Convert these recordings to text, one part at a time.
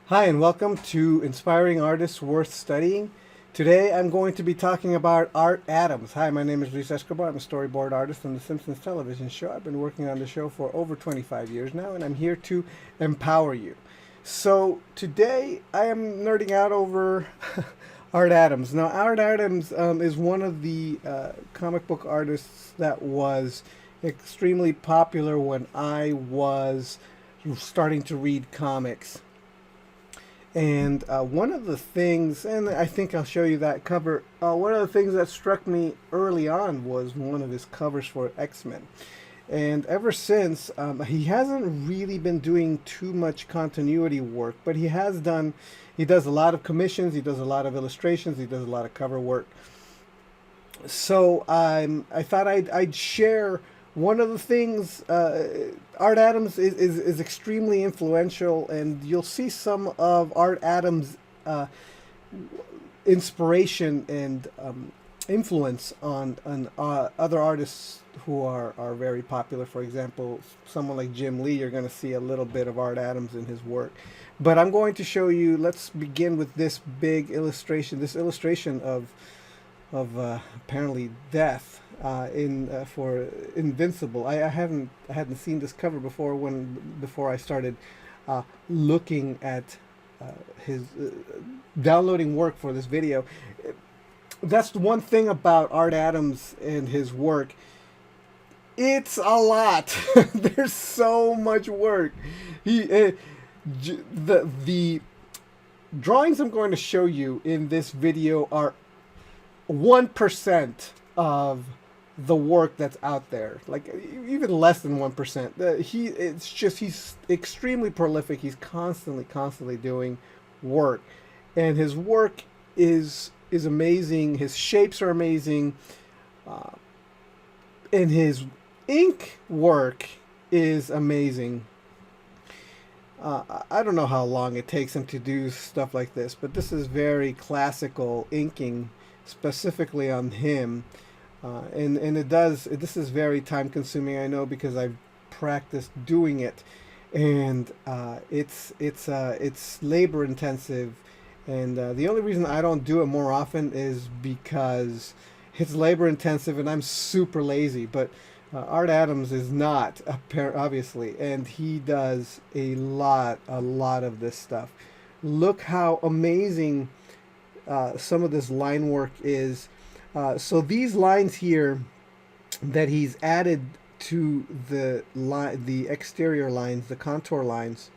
Hi, and welcome to Inspiring Artists Worth Studying. Today I'm going to be talking about Art Adams. Hi, my name is Luis Escobar. I'm a storyboard artist on the Simpsons television show. I've been working on the show for over 25 years now, and I'm here to empower you. So today I am nerding out over Art Adams. Now, Art Adams is one of the comic book artists that was extremely popular when I was starting to read comics. And one of the things, and I think I'll show you that cover, one of the things that struck me early on was one of his covers for X-Men. And ever since, he hasn't really been doing too much continuity work, but he does a lot of commissions, he does a lot of illustrations, he does a lot of cover work. So I thought I'd share one of the things. Art Adams is extremely influential, and you'll see some of Art Adams' inspiration and influence on other artists who are very popular. For example, someone like Jim Lee, you're going to see a little bit of Art Adams in his work. But I'm going to show you, let's begin with this big illustration, this illustration of apparently death in for Invincible. I hadn't seen this cover before I started looking at his downloading work for this video. That's the one thing about Art Adams and his work. It's a lot. There's so much work. The drawings I'm going to show you in this video are 1% of the work that's out there, like even less than 1%. He's extremely prolific. He's constantly doing work, and his work is amazing. His shapes are amazing, and his ink work is amazing. I don't know how long it takes him to do stuff like this, but this is very classical inking, specifically on him. This is very time consuming, I know, because I've practiced doing it, and it's labor intensive, and the only reason I don't do it more often is because it's labor intensive and I'm super lazy. But Art Adams is not, obviously, and he does a lot of this stuff. Look how amazing some of this line work is. So these lines here that he's added to the exterior lines, the contour lines,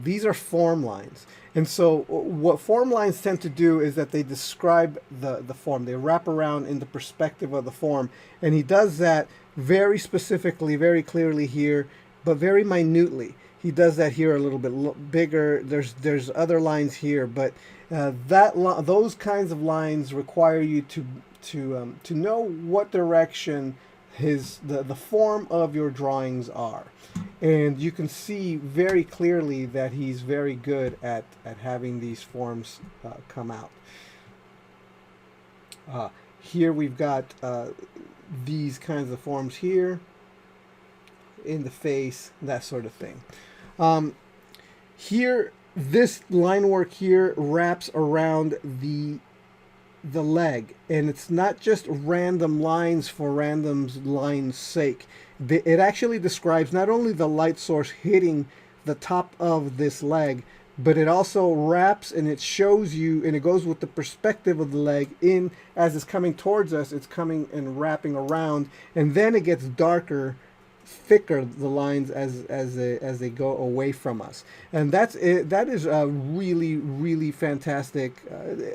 these are form lines. And so what form lines tend to do is that they describe the form. They wrap around in the perspective of the form. And he does that very specifically, very clearly here, but very minutely. He does that here a little bit bigger. There's other lines here, but those kinds of lines require you to know what direction the form of your drawings are, and you can see very clearly that he's very good at having these forms come out. Here we've got these kinds of forms here in the face, that sort of thing. Here, this line work here wraps around the leg, and it's not just random lines for random lines' sake. It actually describes not only the light source hitting the top of this leg, but it also wraps and it shows you, and it goes with the perspective of the leg in as it's coming towards us. It's coming and wrapping around, and then it gets darker, thicker, the lines as they go away from us. And that is a really fantastic,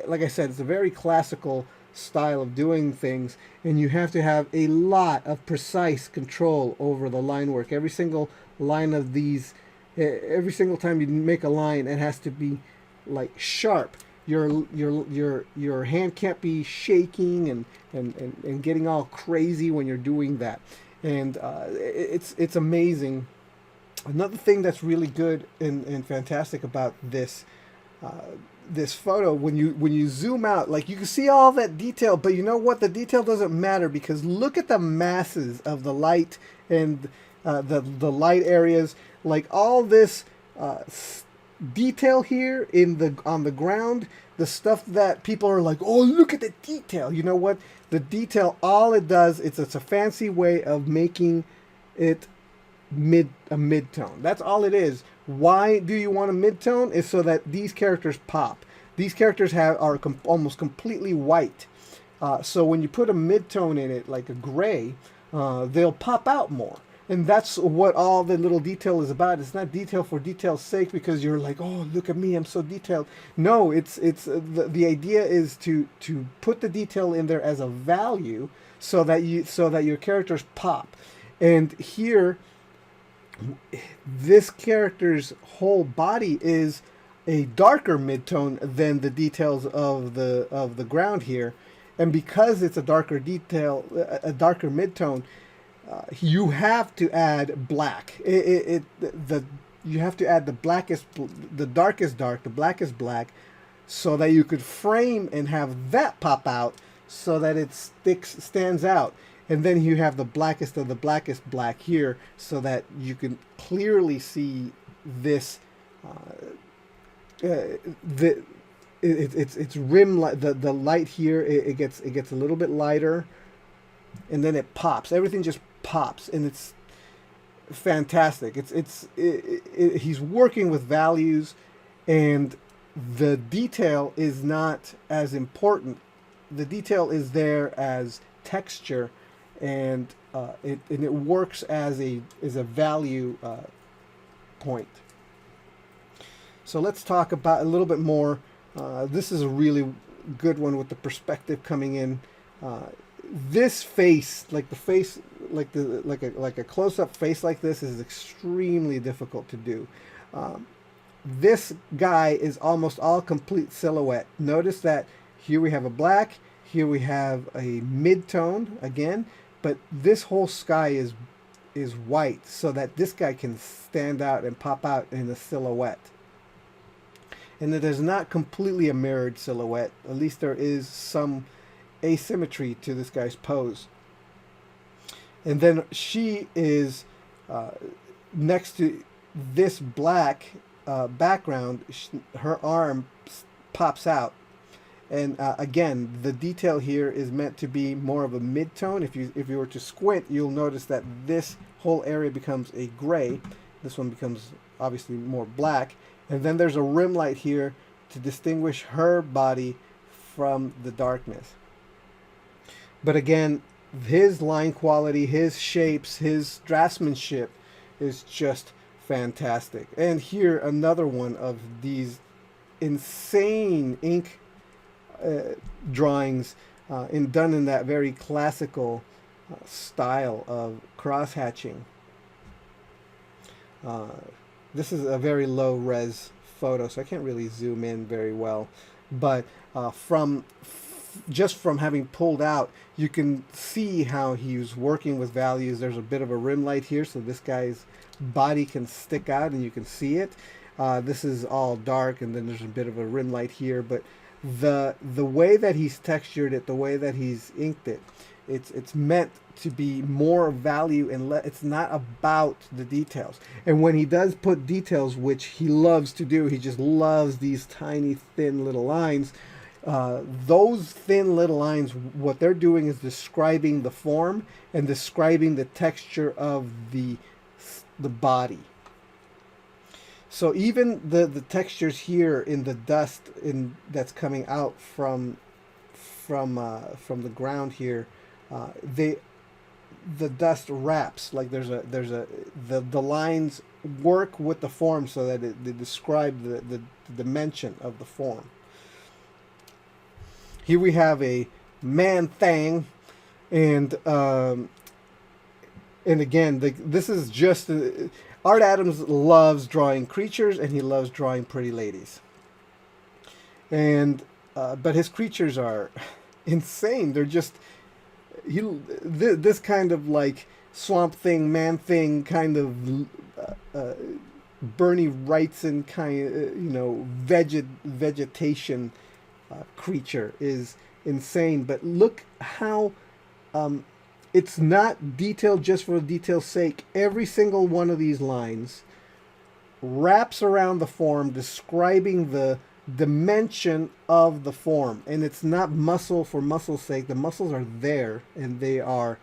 like I said, it's a very classical style of doing things, and you have to have a lot of precise control over the line work. Every single line of these, every single time you make a line, it has to be like sharp. Your hand can't be shaking and getting all crazy when you're doing that. And it's amazing. Another thing that's really good and fantastic about this photo, when you zoom out, like you can see all that detail, but you know what? The detail doesn't matter, because look at the masses of the light and the light areas, like all this detail here in the on the ground, the stuff that people are like, oh, look at the detail. You know what? The detail, all it does, it's a fancy way of making it a mid-tone. That's all it is. Why do you want a mid-tone? Is so that these characters pop. These characters are almost completely white. So when you put a mid-tone in it, like a gray, they'll pop out more. And that's what all the little detail is about. It's not detail for detail's sake because you're like, oh, look at me, I'm so detailed. No, it's the idea is to put the detail in there as a value so that your characters pop. And here, this character's whole body is a darker midtone than the details of the ground here, and because it's a darker detail, a darker midtone, you have to add black. You have to add the darkest dark, the blackest black, so that you could frame and have that pop out, so that it stands out. And then you have the blackest of the blackest black here, so that you can clearly see this. It's rim light. The light here, it gets a little bit lighter, and then it pops. Everything just pops, and it's fantastic. He's working with values, and the detail is not as important. The detail is there as texture, and it works as a value point. So let's talk about a little bit more. This is a really good one with the perspective coming in. This face, like a close-up face like this, is extremely difficult to do. This guy is almost all complete silhouette. Notice that here we have a black, here we have a mid-tone again, but this whole sky is white, so that this guy can stand out and pop out in a silhouette. And it is not completely a mirrored silhouette. At least there is some asymmetry to this guy's pose. And then she is next to this black background. Her arm pops out. And again, the detail here is meant to be more of a mid-tone. If you were to squint, you'll notice that this whole area becomes a gray. This one becomes obviously more black. And then there's a rim light here to distinguish her body from the darkness. But again, his line quality, his shapes, his draftsmanship is just fantastic. And here, another one of these insane ink drawings done in that very classical style of cross-hatching. This is a very low res photo, so I can't really zoom in very well. But just from having pulled out, you can see how he's working with values. There's a bit of a rim light here, so this guy's body can stick out and you can see it. This is all dark, and then there's a bit of a rim light here. But the way that he's textured it, the way that he's inked it, it's meant to be more value, and it's not about the details. And when he does put details, which he loves to do, he just loves these tiny thin little lines. Those thin little lines, what they're doing is describing the form and describing the texture of the body. So even the textures here in the dust that's coming out from the ground here, the dust wraps, like the lines work with the form so that they describe the dimension of the form. Here we have a man thing, and again, this is just Art Adams loves drawing creatures, and he loves drawing pretty ladies. And but his creatures are insane. They're just this kind of like Swamp Thing, Man Thing kind of Bernie Wrightson kind of vegetation creature is insane. But look how it's not detailed just for detail's sake. Every single one of these lines wraps around the form, describing the dimension of the form. And it's not muscle for muscle's sake. The muscles are there, and they are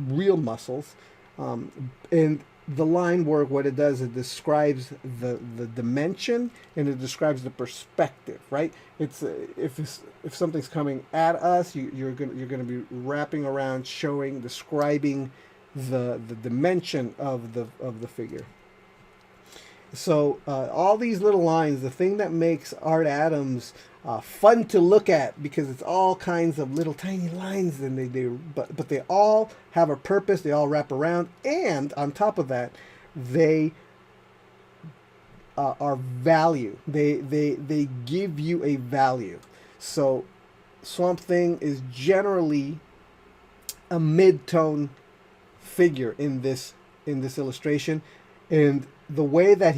real muscles. And the line work, what it does, it describes the dimension, and it describes the perspective, right? It's if something's coming at us, you're gonna be wrapping around, showing, describing the dimension of the figure. So all these little lines, the thing that makes Art Adams fun to look at, because it's all kinds of little tiny lines, and but they all have a purpose. They all wrap around, and on top of that, they are value. They give you a value. So Swamp Thing is generally a mid-tone figure in this illustration, and the way that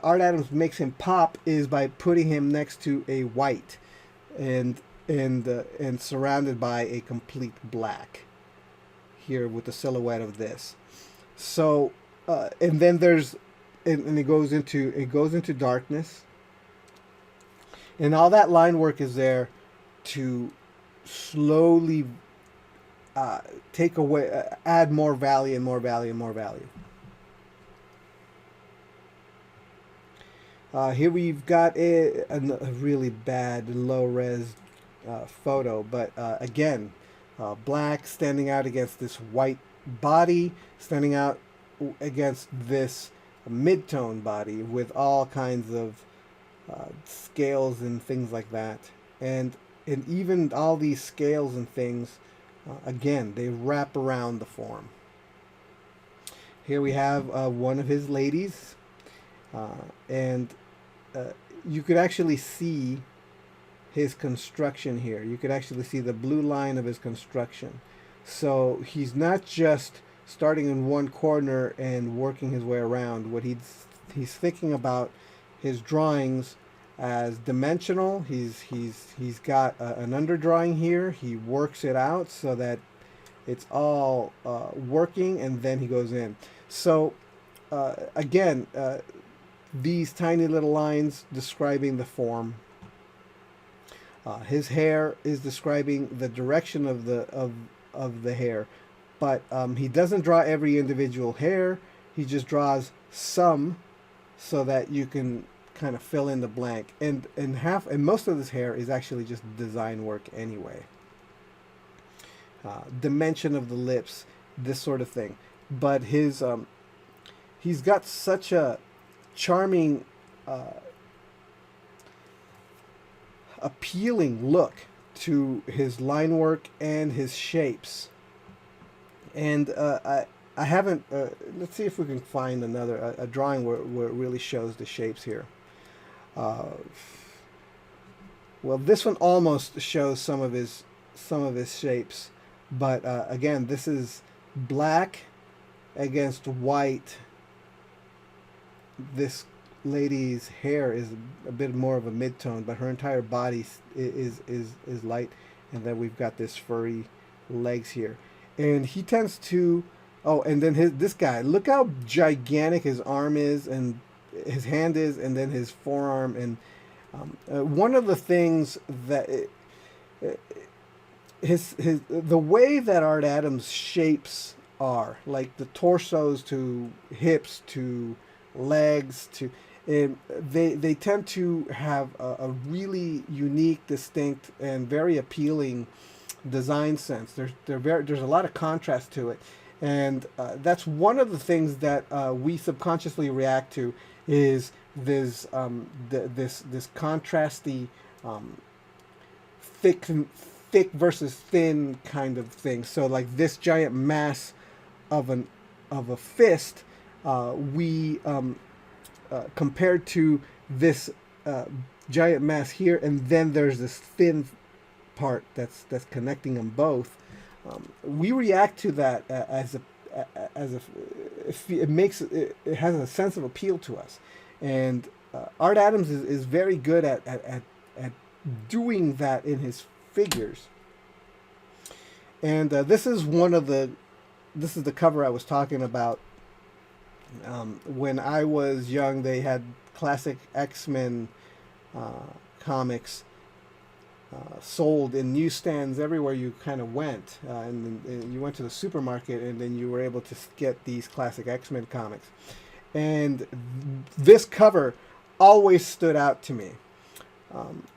Art Adams makes him pop is by putting him next to a white, and surrounded by a complete black here with the silhouette of this. So and then there's and it goes into darkness, and all that line work is there to slowly take away, add more value and more value and more value. Here we've got a really bad low-res photo, but again, black standing out against this white body, standing out against this mid-tone body with all kinds of scales and things like that. And even all these scales and things, again, they wrap around the form. Here we have one of his ladies, and you could actually see his construction here. You could actually see the blue line of his construction. So he's not just starting in one corner and working his way around. What he's thinking about his drawings as dimensional. He's got an underdrawing here. He works it out so that it's all working, and then he goes in. So again, these tiny little lines describing the form. His hair is describing the direction of the hair, but he doesn't draw every individual hair. He just draws some, so that you can kind of fill in the blank. And most of this hair is actually just design work anyway. Dimension of the lips, this sort of thing. But he's got such a charming, appealing look to his line work and his shapes. And I haven't. Let's see if we can find a drawing where it really shows the shapes here. Well, this one almost shows some of his shapes, but again, this is black against white. This lady's hair is a bit more of a mid-tone, but her entire body is light, and then we've got this furry legs here. And he tends to, and then this guy, look how gigantic his arm is, and his hand is, and then his forearm. And one of the things that the way that Art Adams shapes are, like the torsos to hips to legs to, they tend to have a really unique, distinct, and very appealing design sense. There's a lot of contrast to it, and that's one of the things that we subconsciously react to, is this contrasty, thick versus thin kind of thing. So like this giant mass of a fist, we compared to this giant mass here, and then there's this thin part that's connecting them both. We react to that as it has a sense of appeal to us, and Art Adams is very good at doing that in his figures. And this is the cover I was talking about When I was young, they had classic X-Men comics sold in newsstands everywhere you kind of went. And you went to the supermarket, and then you were able to get these classic X-Men comics. And this cover always stood out to me.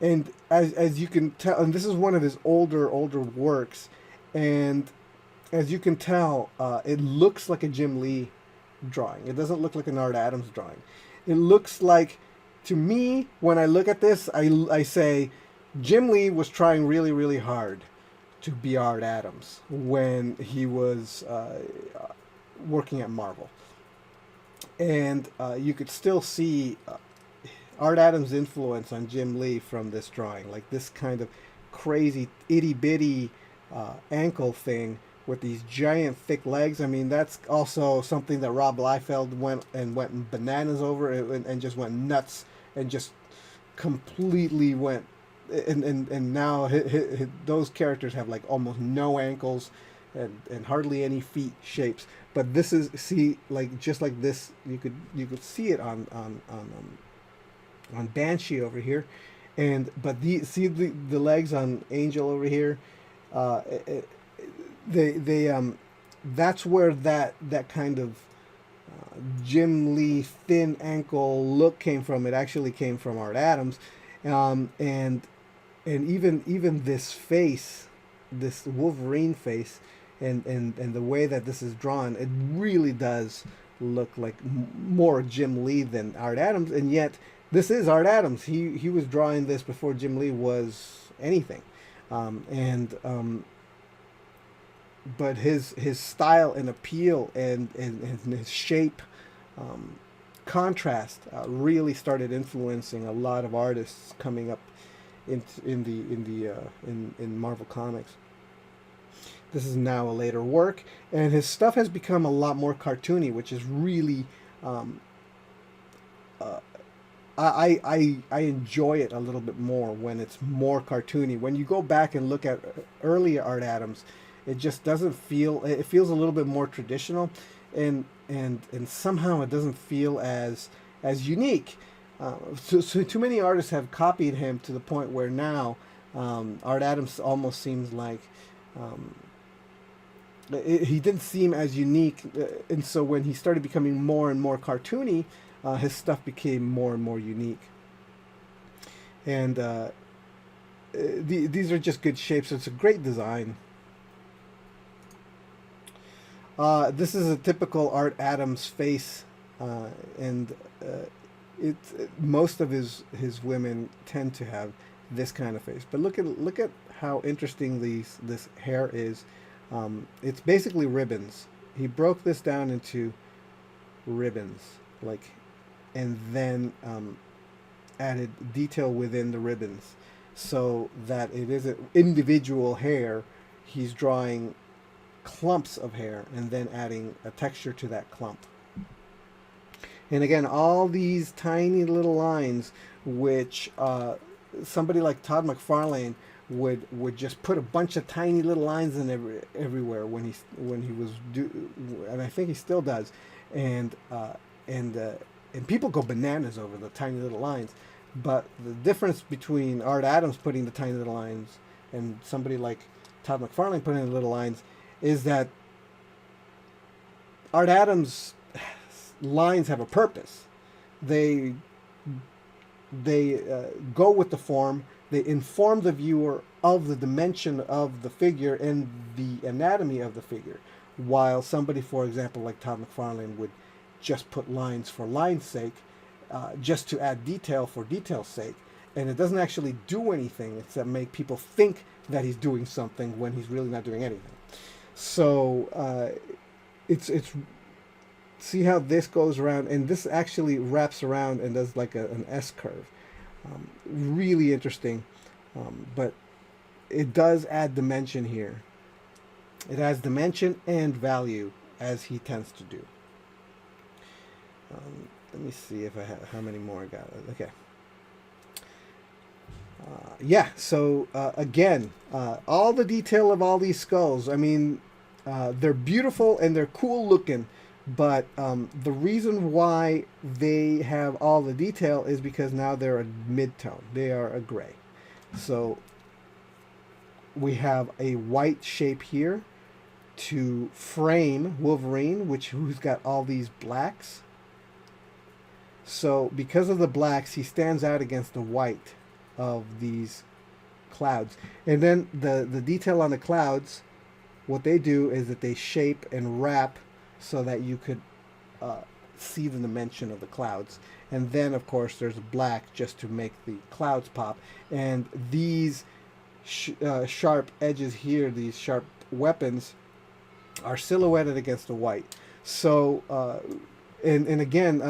And as you can tell, and this is one of his older works, and as you can tell, it looks like a Jim Lee drawing. It doesn't look like an Art Adams drawing. It looks like, to me, when I look at this, I say Jim Lee was trying really, really hard to be Art Adams when he was working at Marvel. And you could still see Art Adams' influence on Jim Lee from this drawing, like this kind of crazy itty bitty ankle thing with these giant thick legs. I mean, that's also something that Rob Liefeld went bananas over, and just went nuts, and just completely went. And now those characters have like almost no ankles, and hardly any feet shapes. But this is, see, like just like this, you could see it on Banshee over here, and but the legs on Angel over here, uh, they that's where that kind of Jim Lee thin ankle look came from. It actually came from Art Adams, and even this face, this Wolverine face, and the way that this is drawn, it really does look like more Jim Lee than Art Adams, and yet this is Art Adams. He was drawing this before Jim Lee was anything, and but his style and appeal and his shape, contrast, really started influencing a lot of artists coming up in Marvel Comics. This is now a later work, and his stuff has become a lot more cartoony, which is really uh, I enjoy it a little bit more when it's more cartoony. When you go back and look at earlier Art Adams, it just doesn't feel. It feels a little bit more traditional, and somehow it doesn't feel as unique. So too many artists have copied him to the point where now Art Adams almost seems like um, he didn't seem as unique, and so when he started becoming more and more cartoony, his stuff became more and more unique. And these are just good shapes. It's a great design. This is a typical Art Adams face, and it most of his women tend to have this kind of face. But look at how interesting this hair is. It's basically ribbons. He broke this down into ribbons, like, and then added detail within the ribbons, so that it isn't individual hair. He's drawing clumps of hair and then adding a texture to that clump. And again, all these tiny little lines, which somebody like Todd McFarlane would just put a bunch of tiny little lines in everywhere when he was and I think he still does, and and people go bananas over the tiny little lines. But the difference between Art Adams putting the tiny little lines and somebody like Todd McFarlane putting the little lines is that Art Adams' lines have a purpose. They go with the form. They inform the viewer of the dimension of the figure and the anatomy of the figure. While somebody, for example, like Todd McFarlane, would just put lines for line's sake, just to add detail for detail's sake, and it doesn't actually do anything except make people think that he's doing something when he's really not doing anything. So it's see how this goes around, and this actually wraps around and does like an S curve. Really interesting, but it does add dimension here. It adds dimension and value, as he tends to do. Let me see if I have how many more I got. Okay. Yeah. So again, all the detail of all these skulls. I mean, they're beautiful and they're cool looking, But the reason why they have all the detail is because now they're a mid-tone. They are a gray. So we have a white shape here to frame Wolverine, who's got all these blacks. So because of the blacks, he stands out against the white of these clouds. And then the detail on the clouds, what they do is that they shape and wrap so that you could see the dimension of the clouds. And then, of course, there's black just to make the clouds pop. And these sharp edges here, these sharp weapons, are silhouetted against the white. So, and again,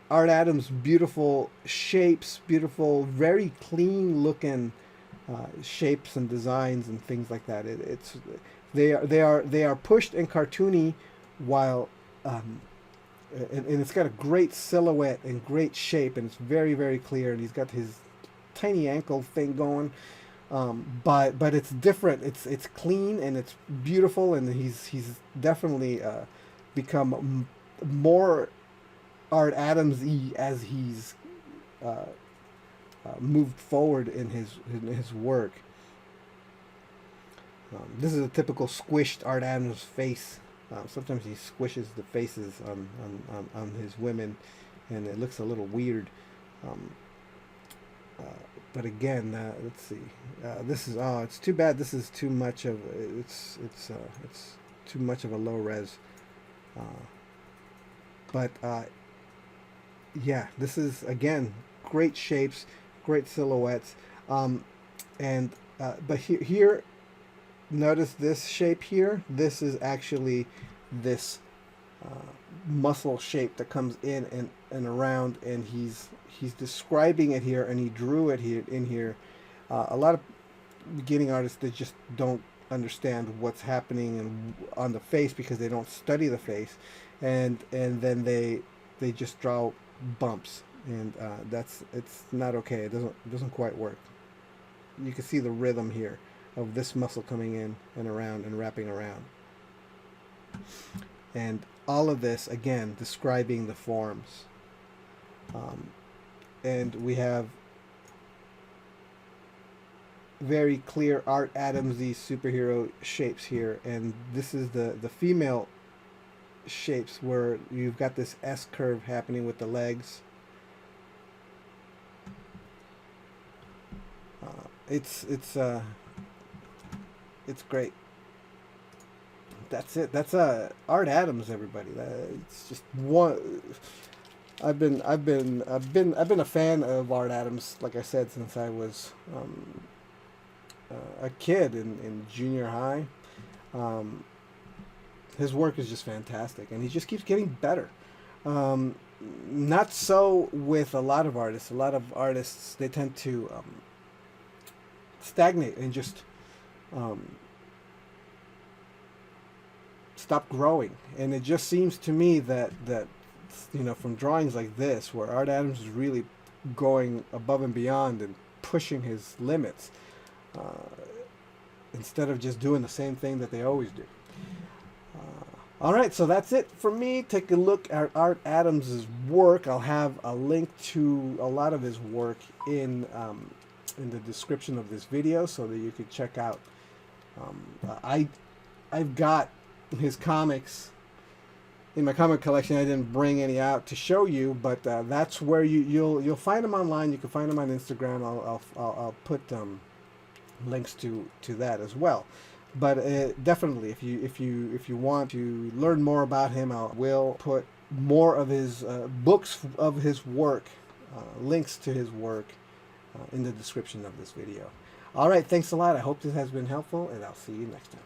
Art Adams' beautiful shapes, beautiful, very clean looking shapes and designs and things like that. They are pushed and cartoony, while and it's got a great silhouette and great shape, and it's very, very clear. And he's got his tiny ankle thing going, but it's different. It's clean and it's beautiful, and he's definitely become more Art Adams-y as he's moved forward in his work. This is a typical squished Art Adams face. Sometimes he squishes the faces on his women, and it looks a little weird. But again, let's see. This is it's too bad. This is too much of it's too much of a low res. But yeah, this is again great shapes, great silhouettes, and but here, notice this shape here. This is actually this muscle shape that comes in and around, and he's describing it here, and he drew it here in here. A lot of beginning artists, they just don't understand what's happening on the face because they don't study the face, and then they just draw bumps, and it's not okay. It doesn't quite work. You can see the rhythm here of this muscle coming in and around and wrapping around, and all of this again describing the forms. And we have very clear Art Adams-y superhero shapes here, and this is the female shapes where you've got this S curve happening with the legs. It's great. That's it. That's Art Adams, everybody. It's just one. I've been a fan of Art Adams, like I said, since I was a kid in junior high. His work is just fantastic, and he just keeps getting better. Not so with a lot of artists. A lot of artists, they tend to stagnate and just stop growing. And it just seems to me that from drawings like this, where Art Adams is really going above and beyond and pushing his limits, instead of just doing the same thing that they always do. All right, so that's it for me. Take a look at Art Adams' work. I'll have a link to a lot of his work in the description of this video, so that you can check out. I've got his comics in my comic collection. I didn't bring any out to show you, but that's where you'll find them online. You can find them on Instagram. I'll put links to that as well. But definitely, if you want to learn more about him, I will put more of his books of his work, links to his work, in the description of this video. All right, thanks a lot. I hope this has been helpful, and I'll see you next time.